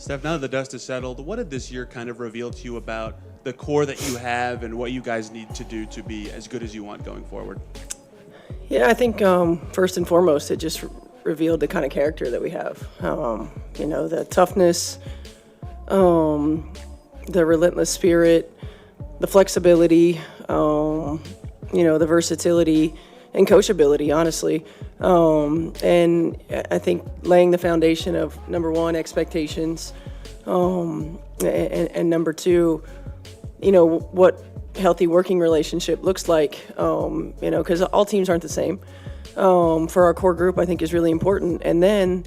Steph, now that the dust is settled, what did this year kind of reveal to you about the core that you have and what you guys need to do to be as good as you want going forward? Yeah, I think first and foremost, it just revealed the kind of character that we have. The toughness, the relentless spirit, the flexibility, the versatility, and coachability, honestly. And I think laying the foundation of, number one, expectations, and number two, what healthy working relationship looks like, because all teams aren't the same. For our core group, I think is really important. And then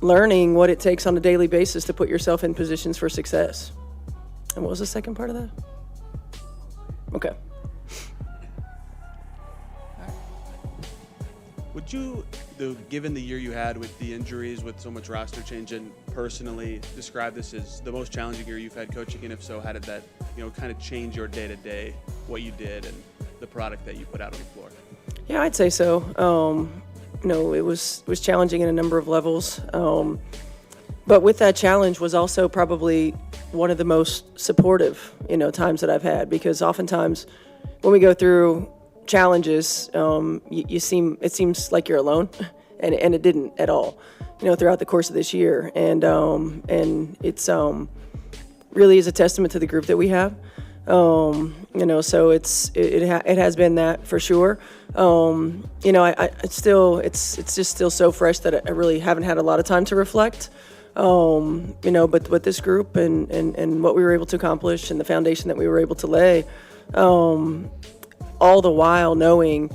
learning what it takes on a daily basis to put yourself in positions for success. And what was the second part of that? Okay. Would you, given the year you had with the injuries, with so much roster change, and personally describe this as the most challenging year you've had coaching? And if so, how did that, kind of change your day-to-day, what you did and the product that you put out on the floor? Yeah, I'd say so. It was challenging in a number of levels. But with that challenge was also probably one of the most supportive, times that I've had, because oftentimes when we go through challenges, it seems like you're alone, and it didn't at all, throughout the course of this year. And it's really is a testament to the group that we have. So it has been that for sure. It's just still so fresh that I really haven't had a lot of time to reflect. But with this group and what we were able to accomplish and the foundation that we were able to lay, all the while knowing,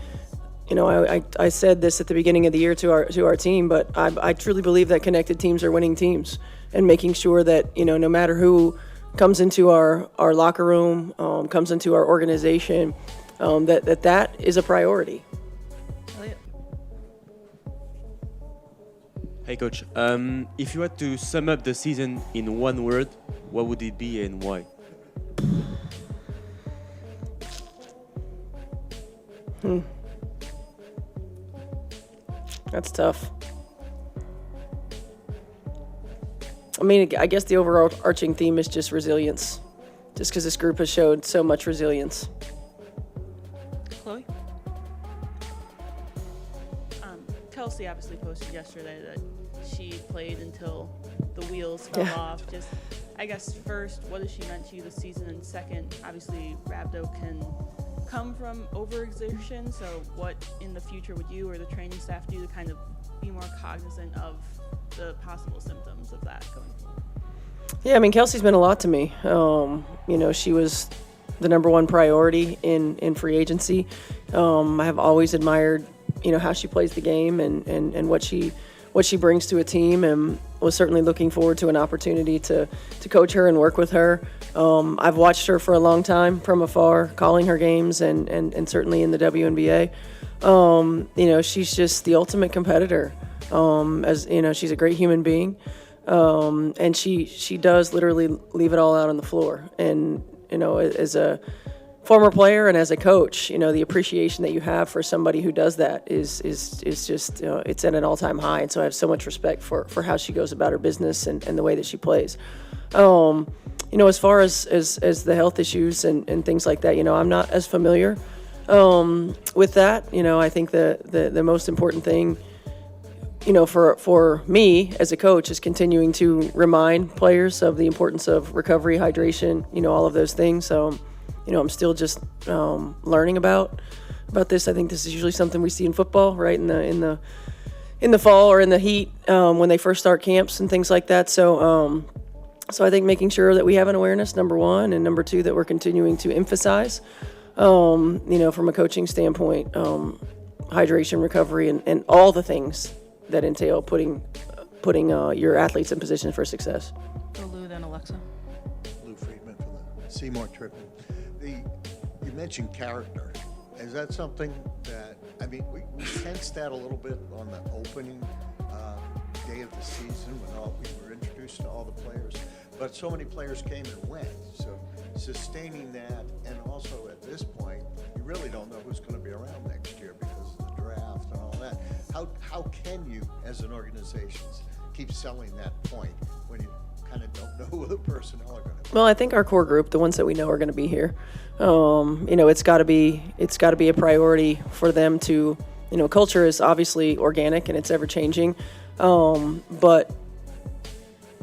I said this at the beginning of the year to our team, but I truly believe that connected teams are winning teams, and making sure that, no matter who comes into our locker room, comes into our organization, that is a priority. Hey, Coach. If you had to sum up the season in one word, what would it be and why? That's tough. I mean, I guess the overarching theme is just resilience, just because this group has showed so much resilience. Chloe? Kelsey obviously posted yesterday that she played until the wheels fell off. Just, I guess, first, what has she meant to you this season? And second, obviously, rhabdo can come from overexertion. So what in the future would you or the training staff do to kind of be more cognizant of the possible symptoms of that going forward? Yeah, I mean, Kelsey's meant a lot to me. She was the number one priority in free agency. I have always admired, how she plays the game and what she brings to a team, and was certainly looking forward to an opportunity to coach her and work with her. I've watched her for a long time from afar, calling her games and certainly in the WNBA. She's just the ultimate competitor. She's a great human being. And she does literally leave it all out on the floor. And, as a former player and as a coach, the appreciation that you have for somebody who does that is just, it's at an all-time high. And so I have so much respect for how she goes about her business and the way that she plays. As far as the health issues and things like that, I'm not as familiar with that. I think the most important thing, for me as a coach is continuing to remind players of the importance of recovery, hydration, all of those things. So, I'm still just learning about this. I think this is usually something we see in football, right? In the fall or in the heat when they first start camps and things like that. So I think making sure that we have an awareness, number one, and number two, that we're continuing to emphasize, from a coaching standpoint, hydration, recovery, and all the things that entail putting your athletes in position for success. So Lou, then Alexa. Lou Friedman from the Seymour Tribune. You mentioned character. Is that something that, we sensed that a little bit on the opening day of the season when we were introduced to all the players, but so many players came and went. So sustaining that, and also at this point, you really don't know who's going to be around next year because of the draft and all that. How can you, as an organization, keep selling that point when of the personnel are going to be? Well, I think our core group, the ones that we know are going to be here, it's got to be a priority for them to, culture is obviously organic and it's ever changing, but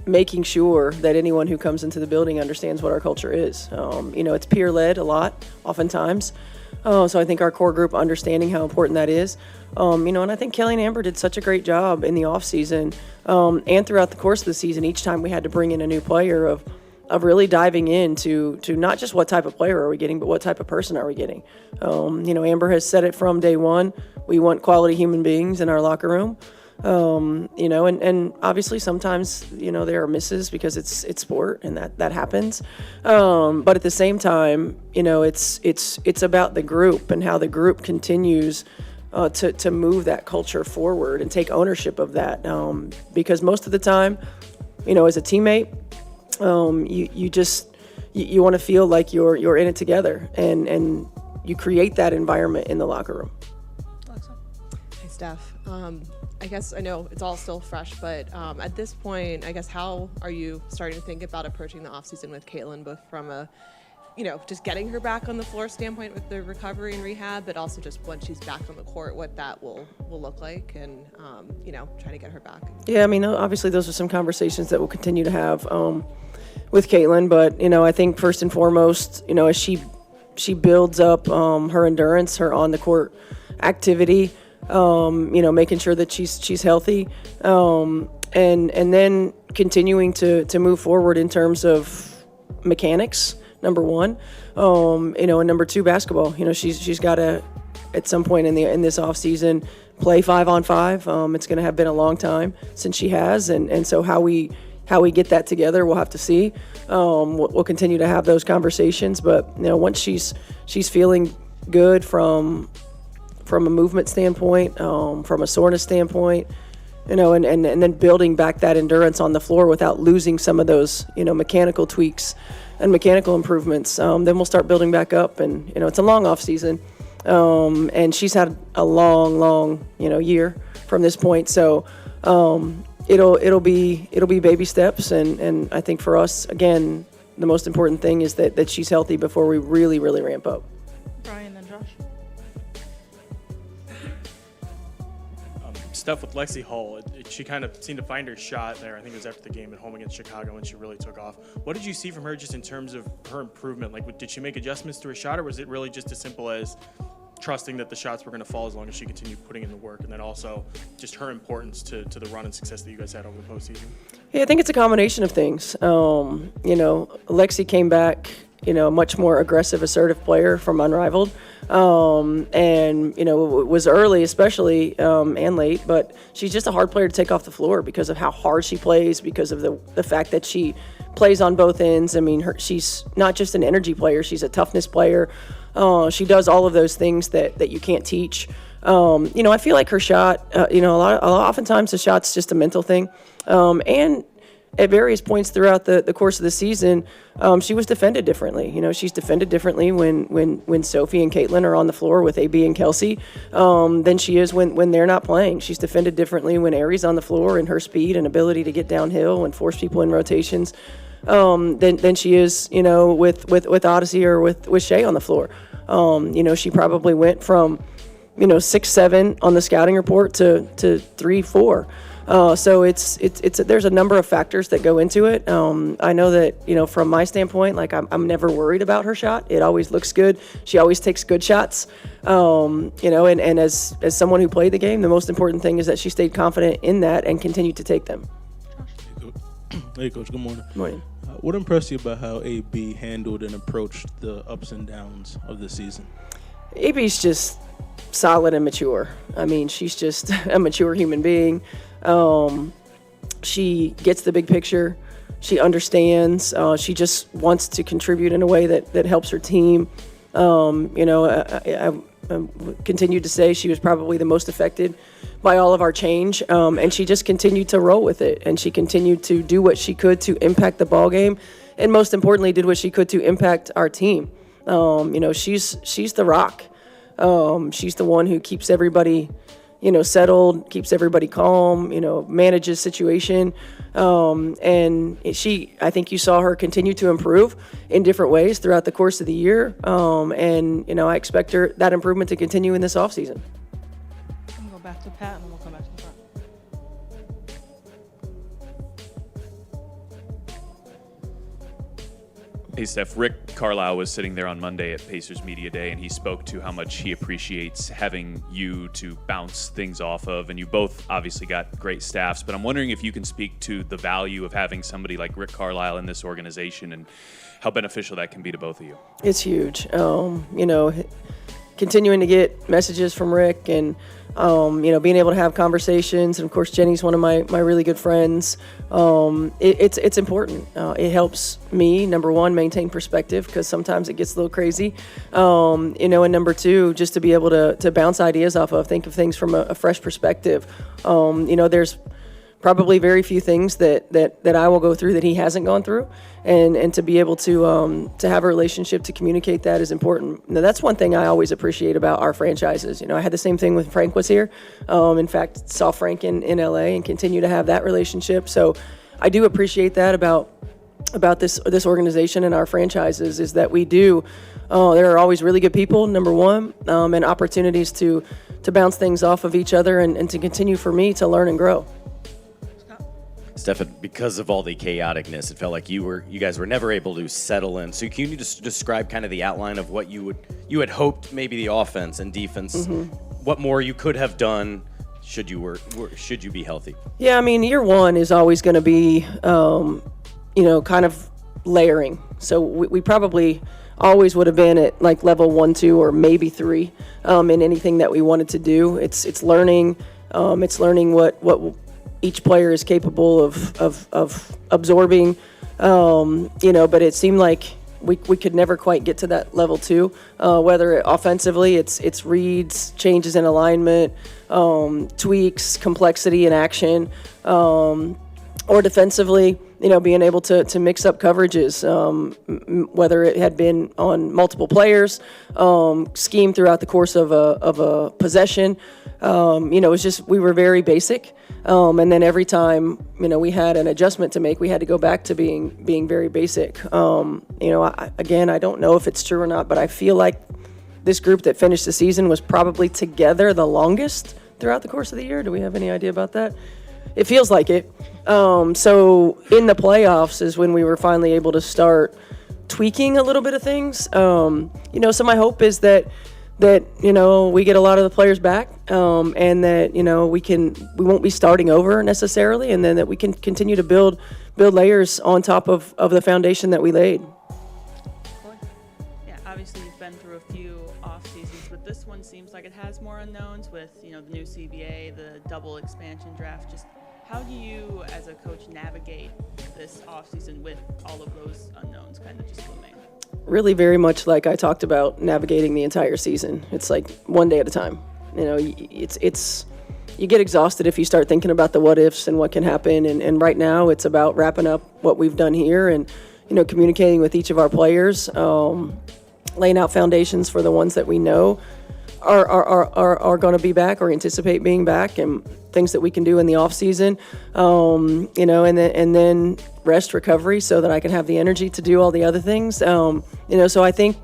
making sure that anyone who comes into the building understands what our culture is. It's peer-led a lot, oftentimes. So I think our core group understanding how important that is. And I think Kelly and Amber did such a great job in the off season and throughout the course of the season. Each time we had to bring in a new player of really diving into not just what type of player are we getting, but what type of person are we getting. Amber has said it from day one. We want quality human beings in our locker room. And obviously sometimes, there are misses because it's sport and that happens. But at the same time, it's about the group and how the group continues to move that culture forward and take ownership of that. Because most of the time, as a teammate, you want to feel like you're in it together and you create that environment in the locker room. Hey, Steph. I guess I know it's all still fresh, but at this point, I guess how are you starting to think about approaching the offseason with Caitlin, both from a, just getting her back on the floor standpoint with the recovery and rehab, but also just once she's back on the court, what that will look like and, trying to get her back. Yeah, obviously those are some conversations that we'll continue to have with Caitlin, but, I think first and foremost, as she builds up her endurance, her on-the-court activity, making sure that she's healthy, and then continuing to move forward in terms of mechanics, number one, and number two, basketball. She's got to, at some point in this off season, play 5-on-5. It's going to have been a long time since she has, and so how we get that together, we'll have to see. We'll continue to have those conversations, but once she's feeling good from a movement standpoint, from a soreness standpoint, and then building back that endurance on the floor without losing some of those, mechanical tweaks and mechanical improvements, then we'll start building back up. And, it's a long off season. And she's had a long, year from this point. So, it'll be baby steps. And I think for us, again, the most important thing is that she's healthy before we really, really ramp up. Brian, then Josh. Stuff with Lexi Hull, she kind of seemed to find her shot there. I think it was after the game at home against Chicago when she really took off. What did you see from her just in terms of her improvement? Like, did she make adjustments to her shot, or was it really just as simple as trusting that the shots were going to fall as long as she continued putting in the work? And then also just her importance to the run and success that you guys had over the postseason? Yeah, I think it's a combination of things. Lexi came back, a much more aggressive, assertive player from Unrivaled. And, it was early especially, and late, but she's just a hard player to take off the floor because of how hard she plays, because of the fact that she plays on both ends. She's not just an energy player, she's a toughness player. She does all of those things that you can't teach. I feel like her shot, oftentimes the shot's just a mental thing. And at various points throughout the course of the season, she was defended differently. She's defended differently when Sophie and Caitlin are on the floor with AB and Kelsey than she is when they're not playing. She's defended differently when Ari's on the floor and her speed and ability to get downhill and force people in rotations than she is, with Odyssey or with Shea on the floor. She probably went from 6'7" on the scouting report to 3'4". So it's there's a number of factors that go into it. I know that, from my standpoint, like I'm never worried about her shot. It always looks good. She always takes good shots. And as someone who played the game, the most important thing is that she stayed confident in that and continued to take them. Hey, Coach. Good morning. Good morning. What impressed you about how AB handled and approached the ups and downs of the season? AB's just solid and mature. She's just a mature human being. She gets the big picture. She understands. She just wants to contribute in a way that helps her team. I continued to say she was probably the most affected by all of our change, and she just continued to roll with it, and she continued to do what she could to impact the ball game, and most importantly, did what she could to impact our team. She's the rock. She's the one who keeps everybody, settled, keeps everybody calm, manages situation. And I think you saw her continue to improve in different ways throughout the course of the year. And I expect that improvement to continue in this offseason. We'll go back to Pat and then we'll come back to the front. Hey, Steph, Rick Carlisle was sitting there on Monday at Pacers Media Day, and he spoke to how much he appreciates having you to bounce things off of, and you both obviously got great staffs, but I'm wondering if you can speak to the value of having somebody like Rick Carlisle in this organization and how beneficial that can be to both of you. It's huge. Continuing to get messages from Rick and, being able to have conversations. And, of course, Jenny's one of my really good friends. It's important. It helps me, number one, maintain perspective because sometimes it gets a little crazy. And number two, just to be able to bounce ideas off of, think of things from a fresh perspective. There's probably very few things that I will go through that he hasn't gone through, and to be able to have a relationship to communicate that is important. Now, that's one thing I always appreciate about our franchises. I had the same thing when Frank was here. In fact, saw Frank in LA and continue to have that relationship. So I do appreciate that about this organization and our franchises is that we do. There are always really good people, number one, and opportunities to bounce things off of each other and to continue for me to learn and grow. Steph, because of all the chaoticness, it felt like you guys were never able to settle in. So can you just describe kind of the outline of what you had hoped maybe the offense and defense, what more you could have done should you be healthy? Yeah, I mean, year one is always going to be, kind of layering. So we probably always would have been at like level 1, 2, or maybe 3 in anything that we wanted to do. It's learning. It's learning what each player is capable of absorbing, but it seemed like we could never quite get to that level 2, whether offensively it's reads, changes in alignment, tweaks, complexity in action, or defensively, being able to mix up coverages, whether it had been on multiple players, scheme throughout the course of a possession. It was just, we were very basic. And then every time, we had an adjustment to make, we had to go back to being very basic. I don't know if it's true or not, but I feel like this group that finished the season was probably together the longest throughout the course of the year. Do we have any idea about that? It feels like it. So in the playoffs is when we were finally able to start tweaking a little bit of things. So my hope is that we get a lot of the players back, and that we won't be starting over necessarily, and then that we can continue to build layers on top of the foundation that we laid. Yeah, obviously you've been through a few off seasons, but this one seems like it has more unknowns with the new CBA, the double expansion draft. Just how do you, as a coach, navigate this off season with all of those unknowns kind of just looming? Really very much like I talked about navigating the entire season. It's like one day at a time. It's you get exhausted if you start thinking about the what ifs and what can happen. And right now it's about wrapping up what we've done here and, communicating with each of our players, laying out foundations for the ones that we know are going to be back or anticipate being back, and things that we can do in the off season, and then rest, recovery, so that I can have the energy to do all the other things. So I think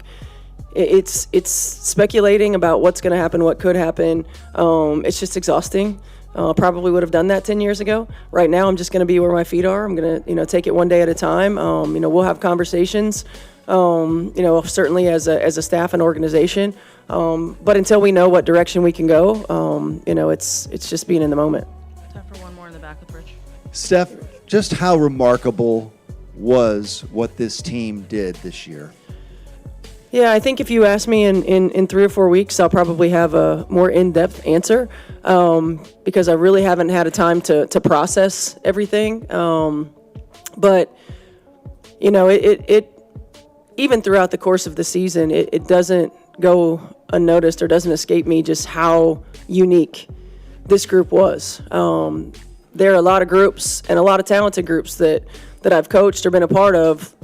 it's speculating about what's going to happen, what could happen. It's just exhausting. Probably would have done that 10 years ago. Right now, I'm just going to be where my feet are. I'm going to, take it one day at a time. We'll have conversations, certainly as a staff and organization. But until we know what direction we can go, it's just being in the moment. Time for one more in the back with Rich. Steph, just how remarkable was what this team did this year? Yeah, I think if you ask me in 3 or 4 weeks, I'll probably have a more in-depth answer, because I really haven't had a time to process everything. But it even throughout the course of the season, it doesn't go unnoticed or doesn't escape me just how unique this group was. There are a lot of groups and a lot of talented groups that I've coached or been a part of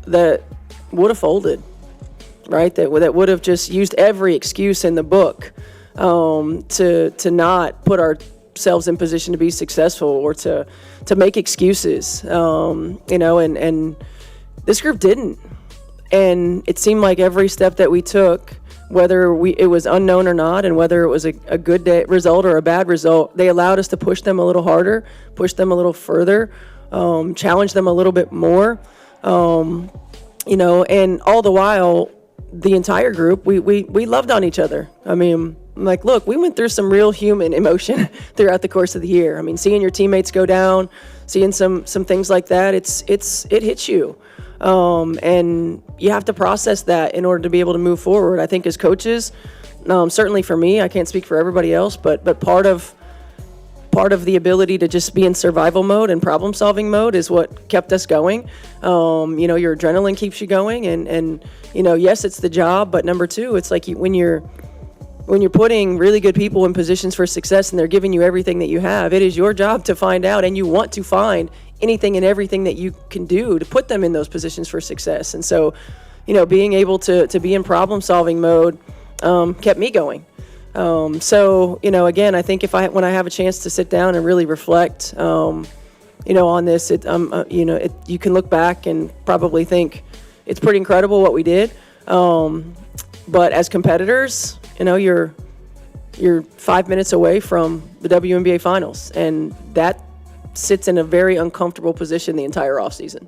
that would have folded, right? That would have just used every excuse in the book to not put ourselves in position to be successful or to make excuses, and this group didn't. And it seemed like every step that we took, whether it was unknown or not, and whether it was a good result or a bad result, they allowed us to push them a little harder, push them a little further, challenge them a little bit more, and all the while, the entire group, we loved on each other. I mean, like, look, we went through some real human emotion throughout the course of the year. I mean, seeing your teammates go down, seeing some things like that, it hits you. And you have to process that in order to be able to move forward. I think as coaches, certainly for me, I can't speak for everybody else, but part of the ability to just be in survival mode and problem solving mode is what kept us going. Your adrenaline keeps you going, and yes, it's the job, but number two, it's like when you're putting really good people in positions for success and they're giving you everything that you have, it is your job to find out, and you want to find anything and everything that you can do to put them in those positions for success. And so, being able to be in problem solving mode kept me going. Again, I think when I have a chance to sit down and really reflect, on this, you can look back and probably think it's pretty incredible what we did. But as competitors, you're 5 minutes away from the WNBA finals, and that sits in a very uncomfortable position the entire offseason.